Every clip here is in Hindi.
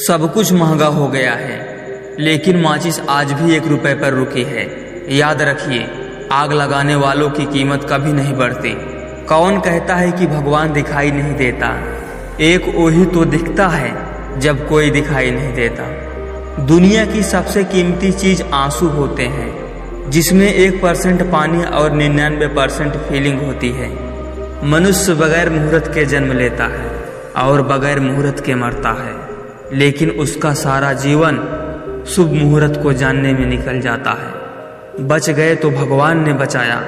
सब कुछ महंगा हो गया है, लेकिन माचिस आज भी 1 रुपए पर रुकी है। याद रखिए, आग लगाने वालों की कीमत कभी नहीं बढ़ती। कौन कहता है कि भगवान दिखाई नहीं देता? एक वही तो दिखता है जब कोई दिखाई नहीं देता। दुनिया की सबसे कीमती चीज आंसू होते हैं, जिसमें 1% पानी और 99% फीलिंग होती है। मनुष्य बगैर मुहूर्त के जन्म लेता है और बगैर मुहूर्त के मरता है, लेकिन उसका सारा जीवन शुभ मुहूर्त को जानने में निकल जाता है। बच गए तो भगवान ने बचाया,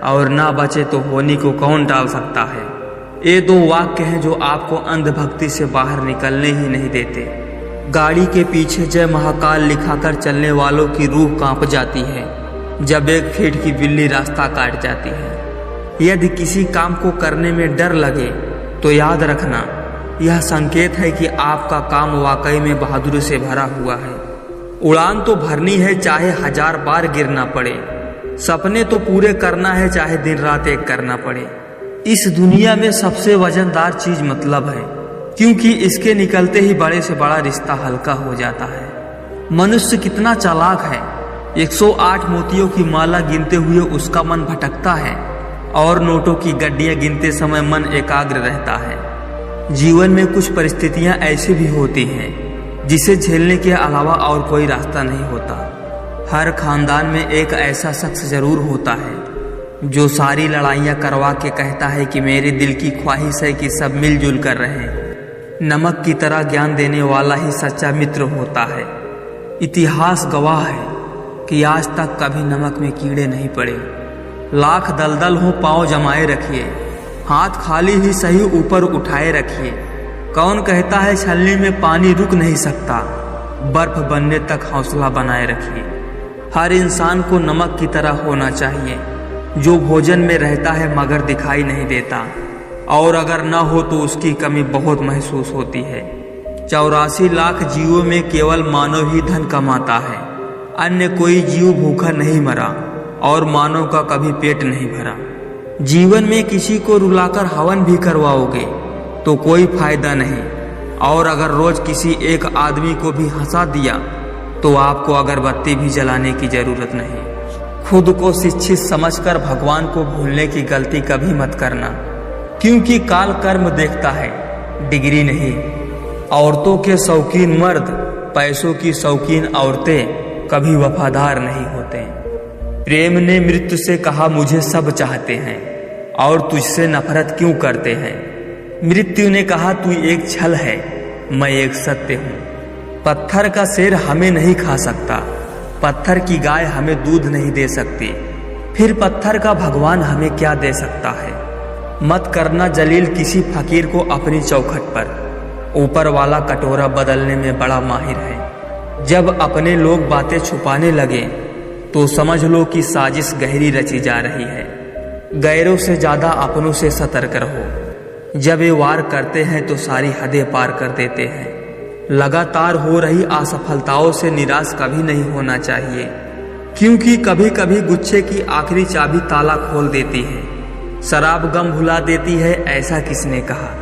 और ना बचे तो होनी को कौन टाल सकता है। ये 2 वाक्य हैं जो आपको अंधभक्ति से बाहर निकलने ही नहीं देते। गाड़ी के पीछे जय महाकाल लिखाकर चलने वालों की रूह कांप जाती है जब 1 फीट की बिल्ली रास्ता काट जाती है। यदि किसी काम को करने में डर लगे तो याद रखना, यह संकेत है कि आपका काम वाकई में बहादुरी से भरा हुआ है। उड़ान तो भरनी है, चाहे 1000 बार गिरना पड़े। सपने तो पूरे करना है, चाहे दिन रात एक करना पड़े। इस दुनिया में सबसे वजनदार चीज मतलब है, क्योंकि इसके निकलते ही बड़े से बड़ा रिश्ता हल्का हो जाता है। मनुष्य कितना चालाक है। 108 मोतियों की माला गिनते हुए उसका मन भटकता है, और नोटों की गड्डियां गिनते समय मन एकाग्र रहता है। जीवन में कुछ परिस्थितियां ऐसी भी होती हैं जिसे झेलने के अलावा और कोई रास्ता नहीं होता। हर खानदान में एक ऐसा शख्स जरूर होता है जो सारी लड़ाइयां करवा के कहता है कि मेरे दिल की ख्वाहिश है कि सब मिलजुल कर रहें। नमक की तरह ज्ञान देने वाला ही सच्चा मित्र होता है। इतिहास गवाह है कि आज तक कभी नमक में कीड़े नहीं पड़े। लाख दलदल हो पांव जमाए रखिए, हाथ खाली ही सही ऊपर उठाए रखिए। कौन कहता है छलनी में पानी रुक नहीं सकता? बर्फ बनने तक हौसला बनाए रखिए। हर इंसान को नमक की तरह होना चाहिए, जो भोजन में रहता है मगर दिखाई नहीं देता, और अगर न हो तो उसकी कमी बहुत महसूस होती है। 84 लाख जीवों में केवल मानव ही धन कमाता है। अन्य कोई जीव भूखा नहीं मरा, और मानव का कभी पेट नहीं भरा। जीवन में किसी को रुलाकर हवन भी करवाओगे तो कोई फायदा नहीं, और अगर रोज किसी एक आदमी को भी हंसा दिया तो आपको अगरबत्ती भी जलाने की जरूरत नहीं। खुद को शिक्षित समझकर भगवान को भूलने की गलती कभी मत करना, क्योंकि काल कर्म देखता है, डिग्री नहीं। औरतों के शौकीन मर्द, पैसों की शौकीन औरतें कभी वफादार नहीं होते। प्रेम ने मृत्यु से कहा मुझे सब चाहते हैं और तुझसे नफरत क्यों करते हैं। मृत्यु ने कहा तू एक छल है, मैं एक सत्य हूँ। पत्थर का शेर हमें नहीं खा सकता, पत्थर की गाय हमें दूध नहीं दे सकती, फिर पत्थर का भगवान हमें क्या दे सकता है। मत करना जलील किसी फकीर को अपनी चौखट पर, ऊपर वाला कटोरा बदलने में बड़ा माहिर है। जब अपने लोग बातें छुपाने लगे तो समझ लो कि साजिश गहरी रची जा रही है। गैरों से ज्यादा अपनों से सतर्क रहो। जब ये वार करते हैं तो सारी हदें पार कर देते हैं। लगातार हो रही असफलताओं से निराश कभी नहीं होना चाहिए, क्योंकि कभी कभी गुच्छे की आखिरी चाबी ताला खोल देती है। शराब गम भुला देती है, ऐसा किसने कहा?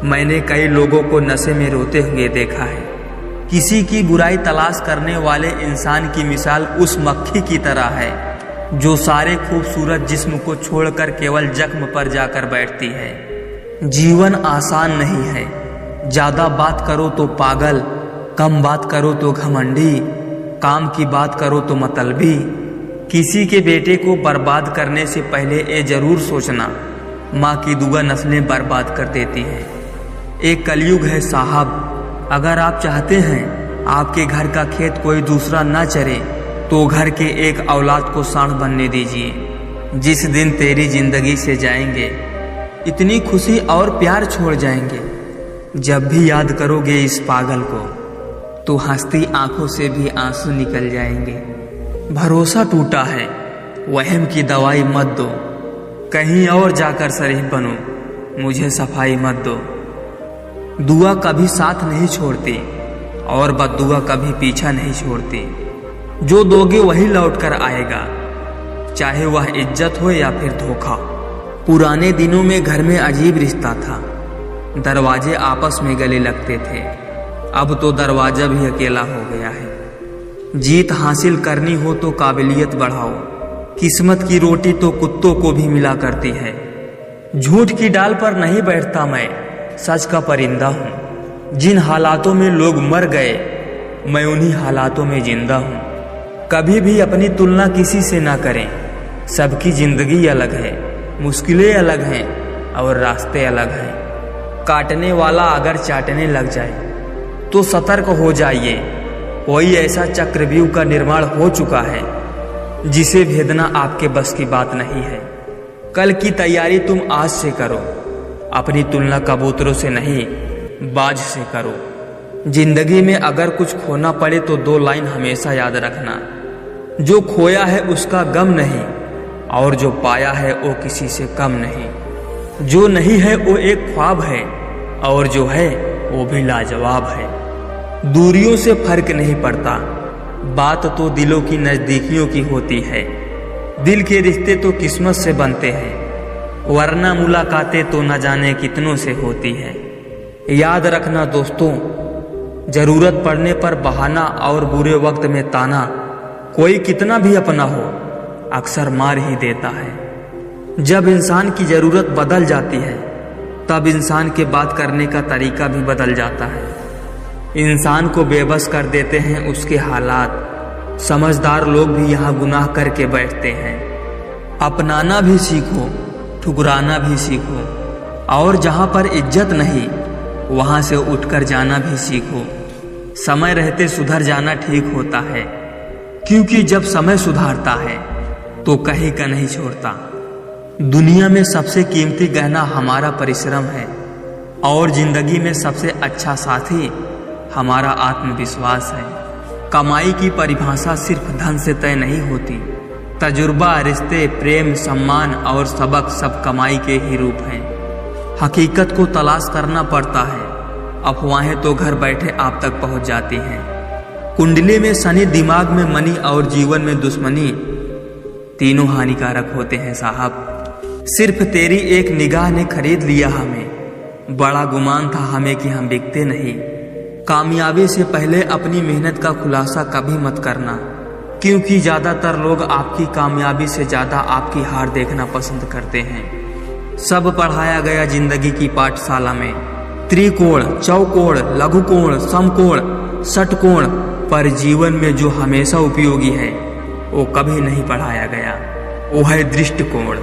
मैंने कई लोगों को नशे में रोते हुए देखा है। किसी की बुराई तलाश करने वाले इंसान की मिसाल उस मक्खी की तरह है जो सारे खूबसूरत जिस्म को छोड़कर केवल जख्म पर जाकर बैठती है। जीवन आसान नहीं है। ज्यादा बात करो तो पागल, कम बात करो तो घमंडी, काम की बात करो तो मतलबी। किसी के बेटे को बर्बाद करने से पहले ये जरूर सोचना, माँ की दुआ नस्लें बर्बाद कर देती है। एक कलयुग है साहब। अगर आप चाहते हैं आपके घर का खेत कोई दूसरा ना चरे, तो घर के एक औलाद को सांड बनने दीजिए। जिस दिन तेरी जिंदगी से जाएंगे, इतनी खुशी और प्यार छोड़ जाएंगे। जब भी याद करोगे इस पागल को, तो हंसती आंखों से भी आंसू निकल जाएंगे। भरोसा टूटा है, वहम की दवाई मत दो। कहीं और जाकर शरीफ बनो, मुझे सफाई मत दो। दुआ कभी साथ नहीं छोड़ती, और बद्दुआ कभी पीछा नहीं छोड़ती। जो दोगे वही लौट कर आएगा, चाहे वह इज्जत हो या फिर धोखा। पुराने दिनों में घर में अजीब रिश्ता था। दरवाजे आपस में गले लगते थे, अब तो दरवाजा भी अकेला हो गया है। जीत हासिल करनी हो तो काबिलियत बढ़ाओ, किस्मत की रोटी तो कुत्तों को भी मिला करती है। झूठ की डाल पर नहीं बैठता मैं, सच का परिंदा हूँ। जिन हालातों में लोग मर गए, मैं उन्हीं हालातों में जिंदा हूँ। कभी भी अपनी तुलना किसी से ना करें, सबकी जिंदगी अलग है, मुश्किलें अलग हैं और रास्ते अलग हैं। काटने वाला अगर चाटने लग जाए तो सतर्क हो जाइए, कोई ऐसा चक्रव्यूह का निर्माण हो चुका है जिसे भेदना आपके बस की बात नहीं है। कल की तैयारी तुम आज से करो, अपनी तुलना कबूतरों से नहीं बाज से करो। जिंदगी में अगर कुछ खोना पड़े तो 2 लाइन हमेशा याद रखना, जो खोया है उसका गम नहीं और जो पाया है वो किसी से कम नहीं। जो नहीं है वो एक ख्वाब है और जो है वो भी लाजवाब है। दूरियों से फर्क नहीं पड़ता, बात तो दिलों की नजदीकियों की होती है। दिल के रिश्ते तो किस्मत से बनते हैं, वरना मुलाकातें तो न जाने कितनों से होती है। याद रखना दोस्तों, जरूरत पड़ने पर बहाना और बुरे वक्त में ताना कोई कितना भी अपना हो अक्सर मार ही देता है। जब इंसान की जरूरत बदल जाती है तब इंसान के बात करने का तरीका भी बदल जाता है। इंसान को बेबस कर देते हैं उसके हालात। समझदार लोग भी यहाँ गुनाह करके बैठते हैं। अपनाना भी सीखो, ठुकराना भी सीखो, और जहाँ पर इज्जत नहीं वहाँ से उठकर जाना भी सीखो। समय रहते सुधर जाना ठीक होता है, क्योंकि जब समय सुधारता है तो कहीं का नहीं छोड़ता। दुनिया में सबसे कीमती गहना हमारा परिश्रम है और जिंदगी में सबसे अच्छा साथी हमारा आत्मविश्वास है। कमाई की परिभाषा सिर्फ धन से तय नहीं होती। तजुर्बा, रिश्ते, प्रेम, सम्मान और सबक सब कमाई के ही रूप हैं। हकीकत को तलाश करना पड़ता है, अफवाहें तो घर बैठे आप तक पहुंच जाती हैं। कुंडली में शनि, दिमाग में मनी और जीवन में दुश्मनी, तीनों हानिकारक होते हैं साहब। सिर्फ तेरी एक निगाह ने खरीद लिया हमें, बड़ा गुमान था हमें कि हम बिकते नहीं। कामयाबी से पहले अपनी मेहनत का खुलासा कभी मत करना, क्योंकि ज्यादातर लोग आपकी कामयाबी से ज्यादा आपकी हार देखना पसंद करते हैं। सब पढ़ाया गया जिंदगी की पाठशाला में, त्रिकोण, चौकोण, लघुकोण, समकोण, षटकोण, पर जीवन में जो हमेशा उपयोगी है वो कभी नहीं पढ़ाया गया, वो है दृष्टिकोण।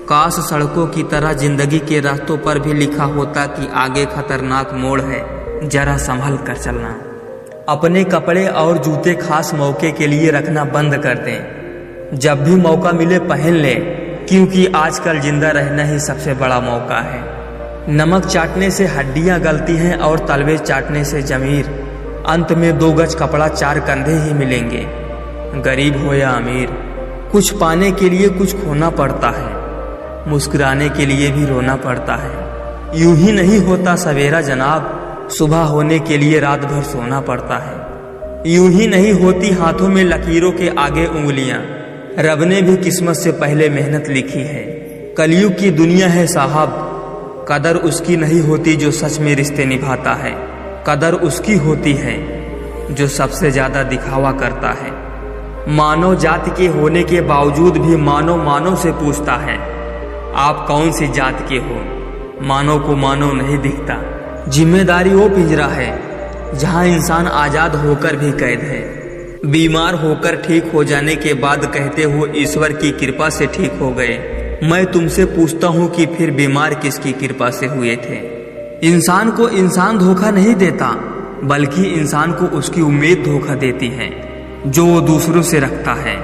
काश सड़कों की तरह जिंदगी के रास्तों पर भी लिखा होता कि आगे खतरनाक मोड़ है, जरा संभल कर चलना। अपने कपड़े और जूते खास मौके के लिए रखना बंद कर दें। जब भी मौका मिले पहन लें, क्योंकि आजकल जिंदा रहना ही सबसे बड़ा मौका है। नमक चाटने से हड्डियां गलती हैं और तलवे चाटने से जमीर। अंत में 2 गज कपड़ा 4 कंधे ही मिलेंगे, गरीब हो या अमीर। कुछ पाने के लिए कुछ खोना पड़ता है, मुस्कुराने के लिए भी रोना पड़ता है। यूं ही नहीं होता सवेरा जनाब, सुबह होने के लिए रात भर सोना पड़ता है। यूं ही नहीं होती हाथों में लकीरों के आगे उंगलियां, रब ने भी किस्मत से पहले मेहनत लिखी है। कलयुग की दुनिया है साहब, कदर उसकी नहीं होती जो सच में रिश्ते निभाता है। कदर उसकी होती है जो सबसे ज्यादा दिखावा करता है। मानव जाति के होने के बावजूद भी मानव से पूछता है, आप कौन सी जात के हो? मानव को मानव नहीं दिखता। जिम्मेदारी वो पिंजरा है जहां इंसान आजाद होकर भी कैद है। बीमार होकर ठीक हो जाने के बाद कहते हो ईश्वर की कृपा से ठीक हो गए। मैं तुमसे पूछता हूँ कि फिर बीमार किसकी कृपा से हुए थे? इंसान को इंसान धोखा नहीं देता, बल्कि इंसान को उसकी उम्मीद धोखा देती है जो वो दूसरों से रखता है।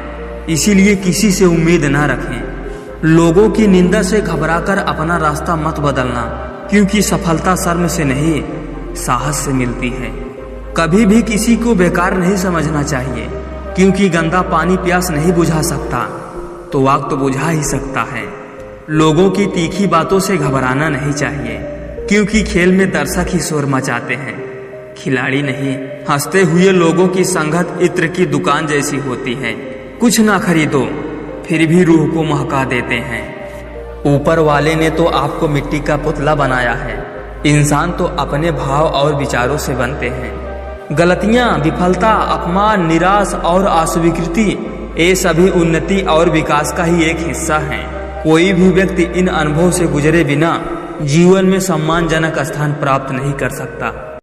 इसीलिए किसी से उम्मीद ना रखें। लोगों की निंदा से घबराकर अपना रास्ता मत बदलना, क्योंकि सफलता शर्म से नहीं साहस से मिलती है। कभी भी किसी को बेकार नहीं समझना चाहिए, क्योंकि गंदा पानी प्यास नहीं बुझा सकता तो आग तो बुझा ही सकता है। लोगों की तीखी बातों से घबराना नहीं चाहिए, क्योंकि खेल में दर्शक ही शोर मचाते हैं, खिलाड़ी नहीं। हंसते हुए लोगों की संगत इत्र की दुकान जैसी होती है। कुछ ना खरीदो फिर भी रूह को महका देते हैं। ऊपर वाले ने तो आपको मिट्टी का पुतला बनाया है। इंसान तो अपने भाव और विचारों से बनते हैं। गलतियां, विफलता, अपमान, निराश और अस्वीकृति ये सभी उन्नति और विकास का ही एक हिस्सा हैं। कोई भी व्यक्ति इन अनुभवों से गुजरे बिना जीवन में सम्मानजनक स्थान प्राप्त नहीं कर सकता।